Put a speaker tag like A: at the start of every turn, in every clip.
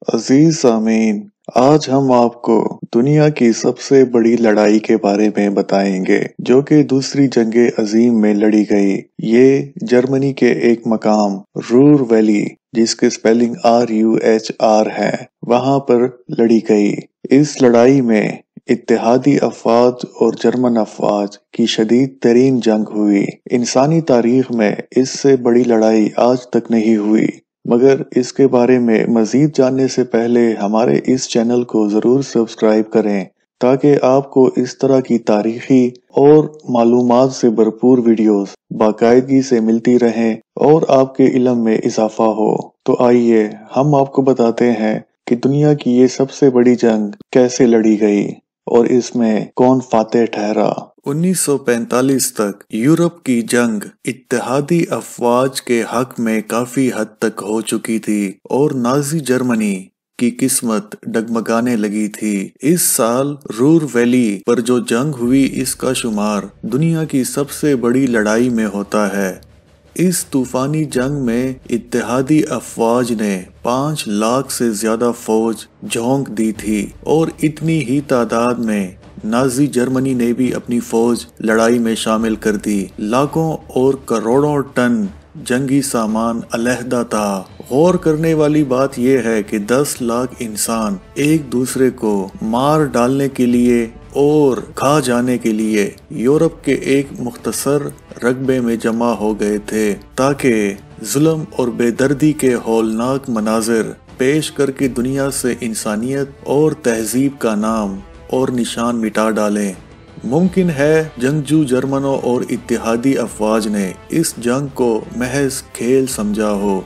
A: अजीज सामीन, आज हम आपको दुनिया की सबसे बड़ी लड़ाई के बारे में बताएंगे जो कि दूसरी जंगे अजीम में लड़ी गई। ये जर्मनी के एक मकाम रूर वैली, जिसके स्पेलिंग RUHR है, वहां पर लड़ी गई। इस लड़ाई में इत्तेहादी अफवाज और जर्मन अफवाज की शदीद तरीन जंग हुई। इंसानी तारीख में इससे बड़ी लड़ाई आज तक नहीं हुई। मगर इसके बारे में मजीद जानने से पहले हमारे इस चैनल को जरूर सब्सक्राइब करें ताकि आपको इस तरह की तारीखी और मालूमात से भरपूर वीडियोस बाकायदगी से मिलती रहें और आपके इल्म में इजाफा हो। तो आइए हम आपको बताते हैं कि दुनिया की ये सबसे बड़ी जंग कैसे लड़ी गई और इसमें कौन फातेह ठहरा। 1945 तक यूरोप की जंग इत्तेहादी अफवाज के हक में काफी हद तक हो चुकी थी और नाजी जर्मनी की किस्मत डगमगाने लगी थी। इस साल रूर वैली पर जो जंग हुई, इसका शुमार दुनिया की सबसे बड़ी लड़ाई में होता है। इस तूफानी जंग में इत्तेहादी अफवाज ने 5 लाख से ज्यादा फौज झोंक दी थी और इतनी ही तादाद में नाजी जर्मनी ने भी अपनी फौज लड़ाई में शामिल कर दी। लाखों और करोड़ों टन जंगी सामान अलहदा था। गौर करने वाली बात यह है कि 10 लाख इंसान एक दूसरे को मार डालने के लिए और खा जाने के लिए यूरोप के एक मुख्तसर रकबे में जमा हो गए थे ताकि जुल्म और बेदर्दी के हौलनाक मनाजिर पेश करके दुनिया से इंसानियत और तहजीब का नाम और निशान मिटा डालें। मुमकिन है जंगजू जर्मनों और इत्तेहादी अफवाज ने इस जंग को महज खेल समझा हो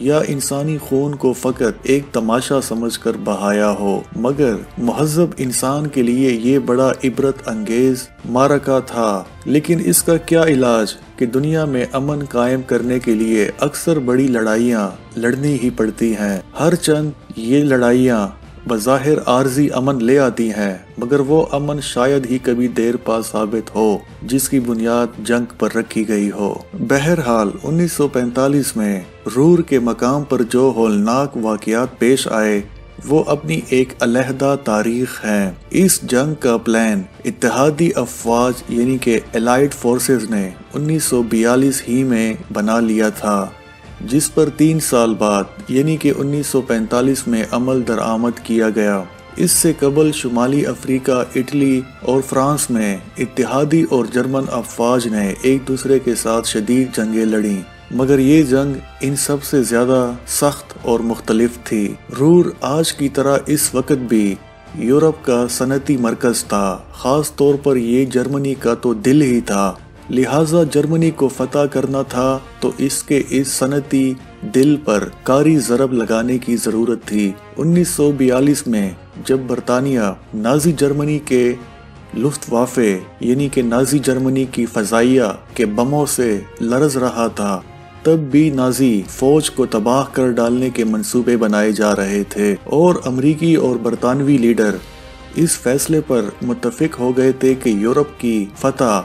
A: या इंसानी खून को फकत एक तमाशा समझकर बहाया हो, मगर मुहज़्ज़ब इंसान के लिए ये बड़ा इबरत अंगेज मारका था। लेकिन इसका क्या इलाज कि दुनिया में अमन कायम करने के लिए अक्सर बड़ी लड़ाइयाँ लड़नी ही पड़ती हैं। हर चंद ये लड़ाइयाँ बज़ाहिर आर्जी अमन ले आती हैं, मगर वो अमन शायद ही कभी देर पा साबित हो जिसकी बुनियाद जंग पर रखी गई हो। बहरहाल 1945 में रूर के मकाम पर जो हौलनाक वाक़यात पेश आए वो अपनी एक अलहदा तारीख है। इस जंग का प्लान इत्तेहादी अफवाज यानी कि एलाइड फोर्सेस ने 1942 ही में बना लिया था, जिस पर 3 साल बाद यानी कि 1945 में अमल दरामद किया गया। इससे कबल शुमाली अफ्रीका, इटली और फ्रांस में इत्तेहादी और जर्मन अफवाज ने एक दूसरे के साथ शदीद जंगें लड़ी, मगर ये जंग इन सब से ज्यादा सख्त और मुख्तलिफ थी। रूर आज की तरह इस वक्त भी यूरोप का सनती मरकज था, खास तौर पर ये जर्मनी का तो दिल ही था। लिहाजा जर्मनी को फतह करना था तो इसके इस सनती दिल पर कारी ज़रब लगाने की ज़रूरत थी। 1942 में जब बरतानिया नाजी जर्मनी के लुफ्तवाफे यानी कि नाजी जर्मनी की फ़ज़ाइया के बमों से लरज़ रहा था, तब भी नाजी फौज को तबाह कर डालने के मंसूबे बनाए जा रहे थे और अमरीकी और बरतानवी लीडर इस फैसले पर मुत्तफिक हो गए थे कि यूरोप की फतह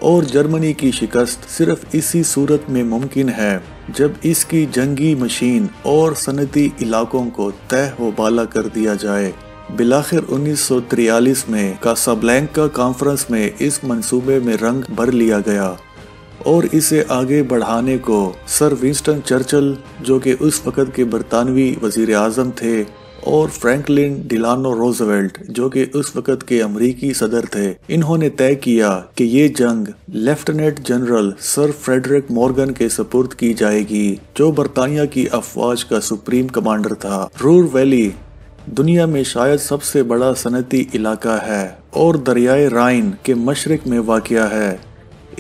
A: और जर्मनी की शिकस्त सिर्फ इसी सूरत में मुमकिन है जब इसकी जंगी मशीन और सनती इलाकों को तह व बाला कर दिया जाए। बिलाखिर 1943 में कासाब्लैंका कॉन्फ्रेंस में इस मंसूबे में रंग भर लिया गया और इसे आगे बढ़ाने को सर विंस्टन चर्चिल, जो कि उस वक़्त के बरतानवी वज़ीर आज़म थे, और फ्रैंकलिन डिलानो रोजवेल्ट, जो कि उस वक़्त के अमरीकी सदर थे, इन्होंने तय किया कि ये जंग lieutenant general sir Frederick Morgan के सपुर्द की जाएगी, जो बरतानिया की अफवाज का सुप्रीम कमांडर था। रूर वैली दुनिया में शायद सबसे बड़ा सनती इलाका है और दरियाए राइन के मशरक में वाक़या है।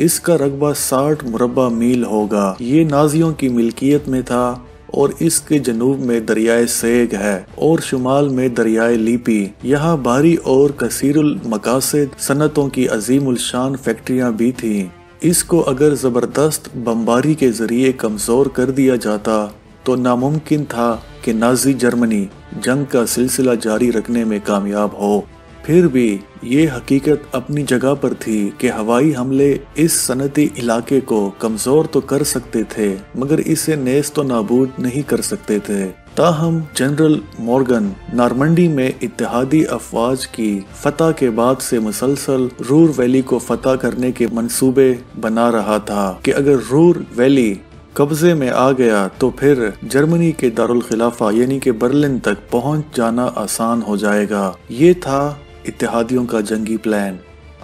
A: इसका रकबा 60 मुरब्बा मील होगा। ये नाजियों की मिल्कियत में था और इसके जनूब में दरियाए सेग है और शुमाल में दरियाए लीपी। यहाँ भारी और कसीरुल मकासद सनतों की अजीमुल शान फैक्ट्रियाँ भी थीं। इसको अगर जबरदस्त बमबारी के जरिए कमजोर कर दिया जाता तो नामुमकिन था कि नाजी जर्मनी जंग का सिलसिला जारी रखने में कामयाब हो। फिर भी ये हकीकत अपनी जगह पर थी कि हवाई हमले इस सनती इलाके को कमजोर तो कर सकते थे, मगर इसे नेस्त तो नाबूद नहीं कर सकते थे। تاہم جنرل مورگن نارمنڈی میں اتحادی افواج کی فتح کے بعد سے مسلسل رور ویلی کو فتح کرنے کے منصوبے بنا رہا تھا کہ اگر رور ویلی قبضے میں آ گیا تو پھر جرمنی کے دارالخلافہ یعنی کہ برلن تک پہنچ جانا آسان ہو جائے گا۔ یہ تھا اتحادیوں کا جنگی پلان۔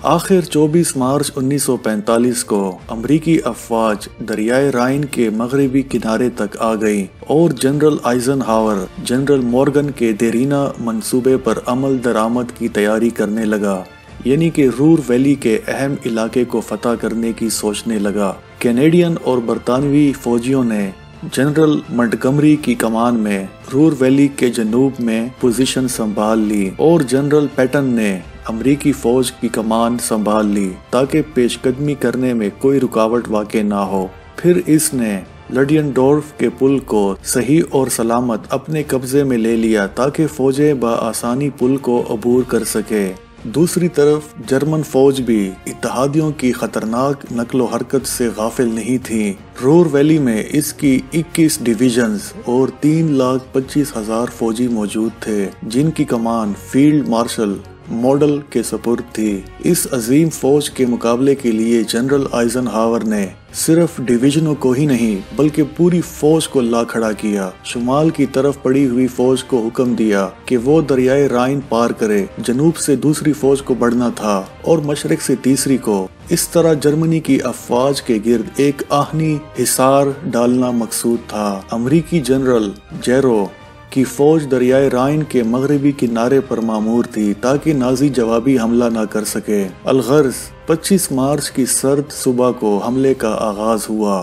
A: آخر 24 مارچ 1945 کو امریکی افواج دریائے رائن کے مغربی کنارے تک آ گئی اور جنرل آئزن ہاور جنرل مورگن کے دیرینہ منصوبے پر عمل درآمد کی تیاری کرنے لگا، یعنی کہ رور ویلی کے اہم علاقے کو فتح کرنے کی سوچنے لگا۔ کینیڈین اور برطانوی فوجیوں نے جنرل منٹگمری کی کمان میں رور ویلی کے جنوب میں پوزیشن سنبھال لی اور جنرل پیٹن نے امریکی فوج کی کمان سنبھال لی تاکہ پیش قدمی کرنے میں کوئی رکاوٹ واقع نہ ہو۔ پھر اس نے لڈینڈورف کے پل کو صحیح اور سلامت اپنے قبضے میں لے لیا تاکہ فوجیں بآسانی پل کو عبور کر سکے۔ دوسری طرف جرمن فوج بھی اتحادیوں کی خطرناک نقل و حرکت سے غافل نہیں تھی۔ رور ویلی میں اس کی 21 ڈویژنز اور 3,25,000 فوجی موجود تھے جن کی کمان فیلڈ مارشل ماڈل کے سپرد تھی۔ اس عظیم فوج کے مقابلے کے لیے جنرل آئزن ہاور نے صرف ڈویژنوں کو ہی نہیں بلکہ پوری فوج کو لا کھڑا کیا۔ شمال کی طرف پڑی ہوئی فوج کو حکم دیا کہ وہ دریائے رائن پار کرے، جنوب سے دوسری فوج کو بڑھنا تھا اور مشرق سے تیسری کو۔ اس طرح جرمنی کی افواج کے گرد ایک آہنی حصار ڈالنا مقصود تھا۔ امریکی جنرل جیرو کی فوج دریائے رائن کے مغربی کنارے پر معمور تھی تاکہ نازی جوابی حملہ نہ کر سکے۔ الغرض 25 مارچ کی سرد صبح کو حملے کا آغاز ہوا۔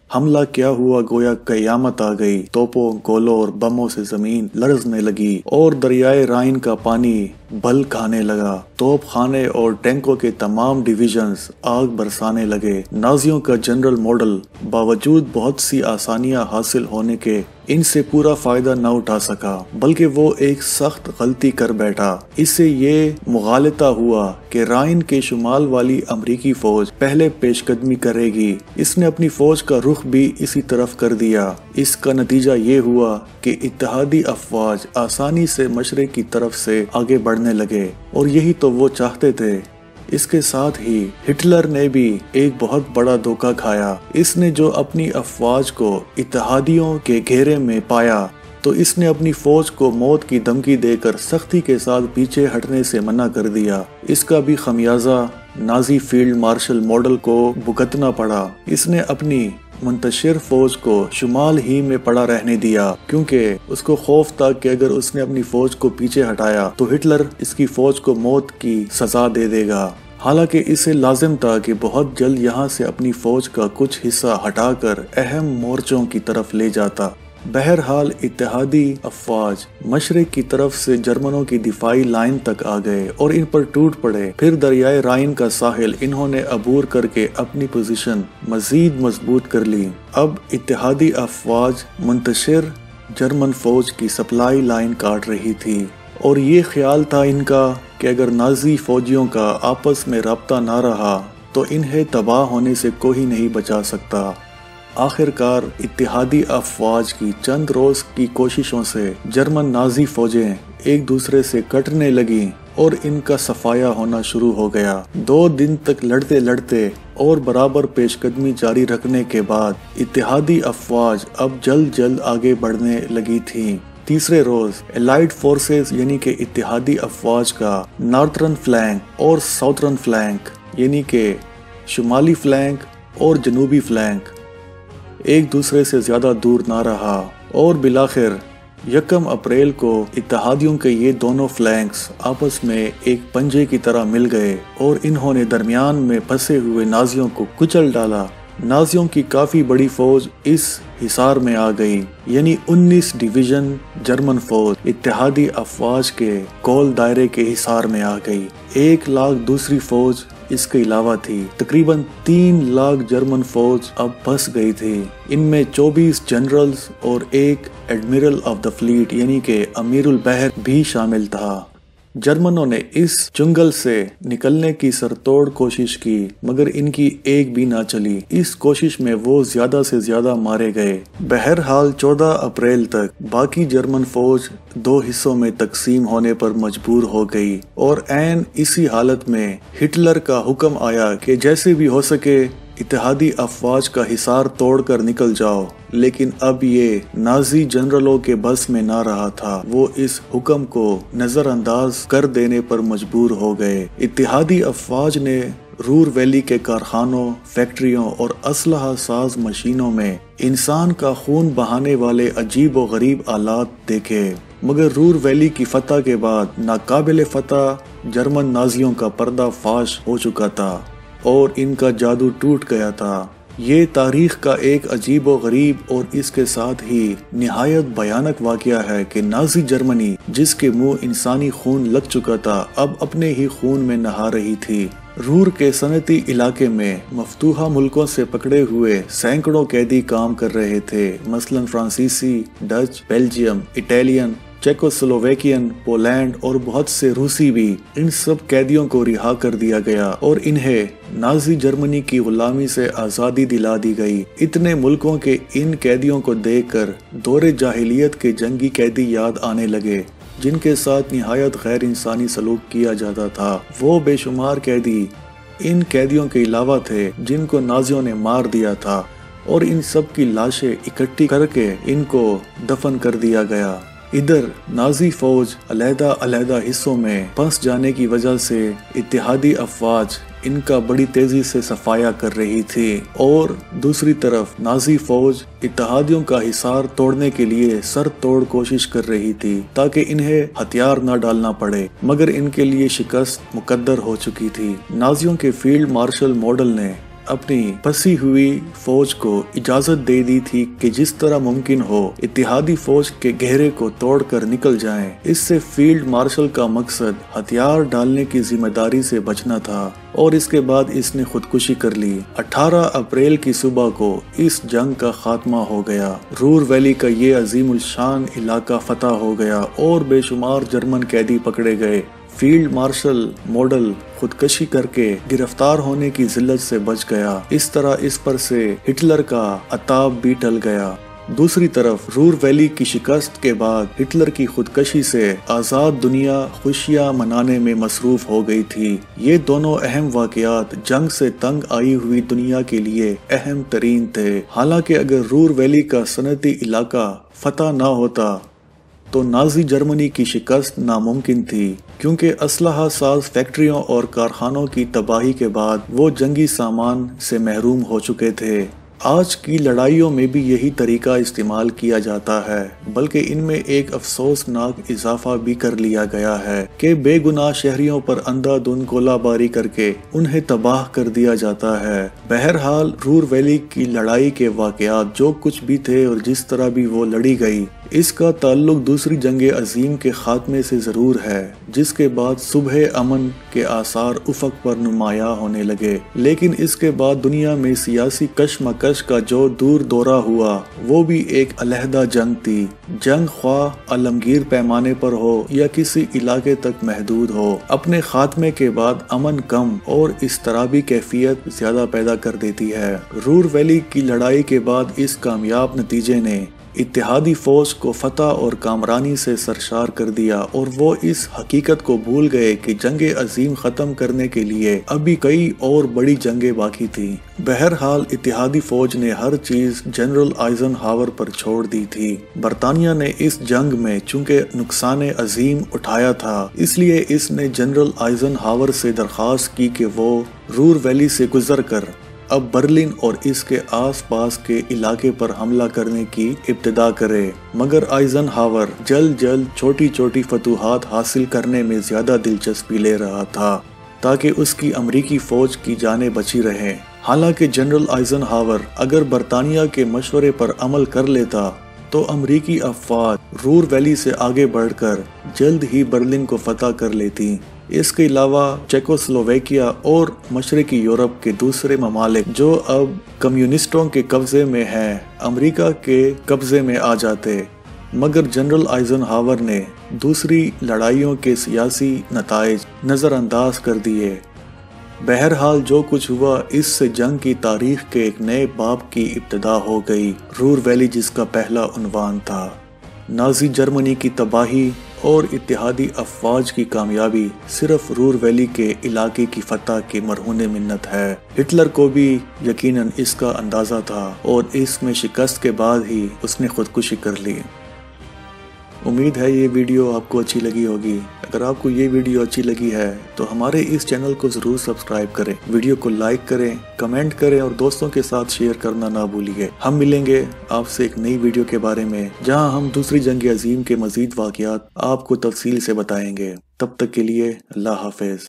A: حملہ کیا ہوا گویا قیامت آ گئی۔ توپوں، گولوں اور بموں سے زمین لرزنے لگی اور دریائے رائن کا پانی بل کھانے لگا۔ توپ خانے اور ٹینکوں کے تمام ڈویژنز آگ برسانے لگے۔ نازیوں کا جنرل ماڈل باوجود بہت سی آسانیاں حاصل ہونے کے ان سے پورا فائدہ نہ اٹھا سکا بلکہ وہ ایک سخت غلطی کر بیٹھا۔ اس سے یہ مغالطہ ہوا کہ رائن کے شمال والی امریکی فوج پہلے پیش قدمی کرے گی۔ اس نے اپنی فوج کا رخ بھی اسی طرف کر دیا۔ اس کا نتیجہ یہ ہوا کہ اتحادی افواج آسانی سے مشرق کی طرف سے آگے بڑھنے لگے اور یہی تو وہ چاہتے تھے۔ اس کے ساتھ ہی ہٹلر نے بھی ایک بہت بڑا دھوکہ کھایا۔ اس نے جو اپنی افواج کو اتحادیوں کے گھیرے میں پایا تو اس نے اپنی فوج کو موت کی دھمکی دے کر سختی کے ساتھ پیچھے ہٹنے سے منع کر دیا۔ اس کا بھی خمیازہ نازی فیلڈ مارشل ماڈل کو بھگتنا پڑا۔ اس نے اپنی منتشر فوج کو شمال ہی میں پڑا رہنے دیا کیونکہ اس کو خوف تھا کہ اگر اس نے اپنی فوج کو پیچھے ہٹایا تو ہٹلر اس کی فوج کو موت کی سزا دے دے گا۔ حالانکہ اسے لازم تھا کہ بہت جلد یہاں سے اپنی فوج کا کچھ حصہ ہٹا کر اہم مورچوں کی طرف لے جاتا۔ بہرحال اتحادی افواج مشرق کی طرف سے جرمنوں کی دفاعی لائن تک آ گئے اور ان پر ٹوٹ پڑے۔ پھر دریائے رائن کا ساحل انہوں نے عبور کر کے اپنی پوزیشن مزید مضبوط کر لی۔ اب اتحادی افواج منتشر جرمن فوج کی سپلائی لائن کاٹ رہی تھی اور یہ خیال تھا ان کا کہ اگر نازی فوجیوں کا آپس میں رابطہ نہ رہا تو انہیں تباہ ہونے سے کوئی نہیں بچا سکتا۔ آخر کار اتحادی افواج کی چند روز کی کوششوں سے جرمن نازی فوجیں ایک دوسرے سے کٹنے لگیں اور ان کا صفایا ہونا شروع ہو گیا۔ 2 دن تک لڑتے لڑتے اور برابر پیش قدمی جاری رکھنے کے بعد اتحادی افواج اب جلد آگے بڑھنے لگی تھیں۔ تیسرے روز الائیڈ فورسز یعنی کہ اتحادی افواج کا نارتھرن فلینک اور ساؤتھرن فلینک یعنی کہ شمالی فلینک اور جنوبی فلینک ایک دوسرے سے زیادہ دور نہ رہا اور بالآخر 1 اپریل کو اتحادیوں کے یہ دونوں فلینکس آپس میں ایک پنجے کی طرح مل گئے اور انہوں نے درمیان میں پھنسے ہوئے نازیوں کو کچل ڈالا۔ نازیوں کی کافی بڑی فوج اس حصار میں آ گئی، یعنی 19 ڈویژن جرمن فوج اتحادی افواج کے گول دائرے کے حصار میں آ گئی۔ 1 لاکھ دوسری فوج اس کے علاوہ تھی۔ تقریباً 3 لاکھ جرمن فوج اب پھنس گئی تھی۔ ان میں 24 جنرلز اور 1 ایڈمرل آف دا فلیٹ یعنی کہ امیر البحر بھی شامل تھا۔ जर्मनों ने इस जंगल से निकलने की सरतोड़ कोशिश की, मगर इनकी एक भी ना चली। इस कोशिश में वो ज्यादा से ज्यादा मारे गए। बहरहाल 14 अप्रैल तक बाकी जर्मन फौज दो हिस्सों में तकसीम होने पर मजबूर हो गई और ऐन इसी हालत में हिटलर का हुक्म आया कि जैसे भी हो सके इत्तेहादी अफवाज का हिसार तोड़कर निकल जाओ। लेकिन अब ये नाजी जनरलों के बस में ना रहा था। वो इस हुक्म को नजरअंदाज कर देने पर मजबूर हो गए। इत्तेहादी अफवाज ने रूर वैली के कारखानों, फैक्ट्रियों और असलहा साज मशीनों में इंसान का खून बहाने वाले अजीब व गरीब आलात देखे। मगर रूर वैली की फतह के बाद नाकाबिल फतह जर्मन नाजियों का पर्दा फाश हो चुका था और इनका जादू टूट गया था। ये तारीख का एक अजीब व गरीब और इसके साथ ही निहायत भयानक वाकया है कि नाजी जर्मनी, जिसके मुंह इंसानी खून लग चुका था, अब अपने ही खून में नहा रही थी। रूर के सनती इलाके में मफ्तूहा मुल्कों से पकड़े हुए सैकड़ों कैदी काम कर रहे थे। मसलन फ्रांसीसी, डच, बेल्जियम, इटालियन, चेकोस्लोवेकियन, पोलैंड और बहुत से रूसी भी। इन सब कैदियों को रिहा कर दिया गया और इन्हें नाजी जर्मनी की गुलामी से आजादी दिला दी गई। इतने मुल्कों के इन कैदियों को देखकर दौरे जाहिलियत के जंगी कैदी याद आने लगे, जिनके साथ निहायत गैर इंसानी सलूक किया जाता था। वो बेशुमार कैदी इन कैदियों के अलावा थे जिनको नाजियों ने मार दिया था और इन सब की लाशें इकट्ठी करके इनको दफन कर दिया गया। इधर नाजी फौज अलहदा अलहदा हिस्सों में फंस जाने की वजह से इत्तेहादी अफवाज इनका बड़ी तेजी से सफाया कर रही थी और दूसरी तरफ नाजी फौज इत्तेहादियों का हिसार तोड़ने के लिए सर तोड़ कोशिश कर रही थी ताकि इन्हें हथियार न डालना पड़े। मगर इनके लिए शिकस्त मुकद्दर हो चुकी थी। नाजियों के फील्ड मार्शल मॉडल ने अपनी फंसी हुई फौज को इजाजत दे दी थी कि जिस तरह मुमकिन हो इत्तेहादी फौज के घेरे को तोड़कर निकल जाएं। इससे फील्ड मार्शल का मकसद हथियार डालने की जिम्मेदारी से बचना था और इसके बाद इसने खुदकुशी कर ली। 18 अप्रैल की सुबह को इस जंग का खात्मा हो गया। रूर वैली का ये अजीमुल शान इलाका फतह हो गया और बेशुमार जर्मन कैदी पकड़े गए। फील्ड मार्शल मॉडल खुदकशी करके गिरफ्तार होने की जिल्लत से बच गया। इस तरह इस पर से हिटलर का अताब भी टल गया। दूसरी तरफ रूर वैली की शिकस्त के बाद हिटलर की खुदकशी से आजाद दुनिया खुशियां मनाने में मसरूफ हो गई थी। ये दोनों अहम वाकयात जंग से तंग आई हुई दुनिया के लिए अहम तरीन थे। हालांकि अगर रूर वैली का सनती इलाका फतह न होता तो नाजी जर्मनी की शिकस्त नामुमकिन थी, क्योंकि असलहा साज फैक्ट्रियों और कारखानों की तबाही के बाद वो जंगी सामान से महरूम हो चुके थे। आज की लड़ाइयों में भी यही तरीका इस्तेमाल किया जाता है, बल्कि इनमें एक अफसोसनाक इजाफा भी कर लिया गया है कि बेगुनाह शहरियों पर अंधाधुंध गोलाबारी करके उन्हें तबाह कर दिया जाता है। बहरहाल रूर वैली की लड़ाई के वाकयात जो कुछ भी थे और जिस तरह भी वो लड़ी गई, इसका ताल्लुक दूसरी जंगे अजीम के खात्मे से जरूर है, जिसके बाद सुबह अमन के आसार उफक पर नुमाया होने लगे। लेकिन इसके बाद दुनिया में सियासी कशमकश का जो दूर दौरा हुआ वो भी एक अलहदा जंग थी। जंग ख्वाह आलमगीर पैमाने पर हो या किसी इलाके तक महदूद हो, अपने खात्मे के बाद अमन कम और इस तरह भी कैफियत ज्यादा पैदा कर देती है। रूर वैली की लड़ाई के बाद इस कामयाब नतीजे ने इत्तेहादी फौज को फतह और कामरानी से सरशार कर दिया और वो इस हकीकत को भूल गए कि जंगे अजीम खत्म करने के लिए अभी कई और बड़ी जंगे बाकी थी। बहरहाल इत्तेहादी फौज ने हर चीज जनरल आइजनहावर पर छोड़ दी थी। बरतानिया ने इस जंग में चूंकि नुकसान अजीम उठाया था, इसलिए इसने जनरल आइजनहावर से दरख्वास्त की कि वो रूर वैली से गुजर कर अब बर्लिन और इसके आसपास के इलाके पर हमला करने की इब्तिदा करे। मगर आइजनहावर जल्द छोटी छोटी फतूहात हासिल करने में ज्यादा दिलचस्पी ले रहा था ताकि उसकी अमरीकी फौज की जानें बची रहें। हालांकि जनरल आइजनहावर अगर बरतानिया के मशवरे पर अमल कर लेता तो अमरीकी अफवाज रूर वैली से आगे बढ़कर जल्द ही बर्लिन को फतह कर लेती। इसके अलावा चेकोस्लोवेकिया और मशरकी यूरोप के दूसरे ममालिक जो अब कम्युनिस्टों के कब्जे में हैं, अमेरिका के कब्जे में आ जाते। मगर जनरल आइजनहावर ने दूसरी लड़ाइयों के सियासी नताइज नज़रअंदाज कर दिए। बहरहाल जो कुछ हुआ, इससे जंग की तारीख के एक नए बाब की इब्तिदा हो गई। रूर वैली जिसका पहला उन्वान था। नाजी जर्मनी की तबाही और इत्तेहादी अफवाज की कामयाबी सिर्फ रूर वैली के इलाके की फतह की मरहून मिन्नत है। हिटलर को भी यकीनन इसका अंदाज़ा था और इसमें शिकस्त के बाद ही उसने खुदकुशी कर ली। उम्मीद है ये वीडियो आपको अच्छी लगी होगी। अगर आपको ये वीडियो अच्छी लगी है तो हमारे इस चैनल को ज़रूर सब्सक्राइब करें, वीडियो को लाइक करें, कमेंट करें और दोस्तों के साथ शेयर करना ना भूलिए। हम मिलेंगे आपसे एक नई वीडियो के बारे में जहां हम दूसरी जंग अजीम के मजीद वाक़यात आपको तफसील से बताएंगे। तब तक के लिए अल्लाह हाफिज़।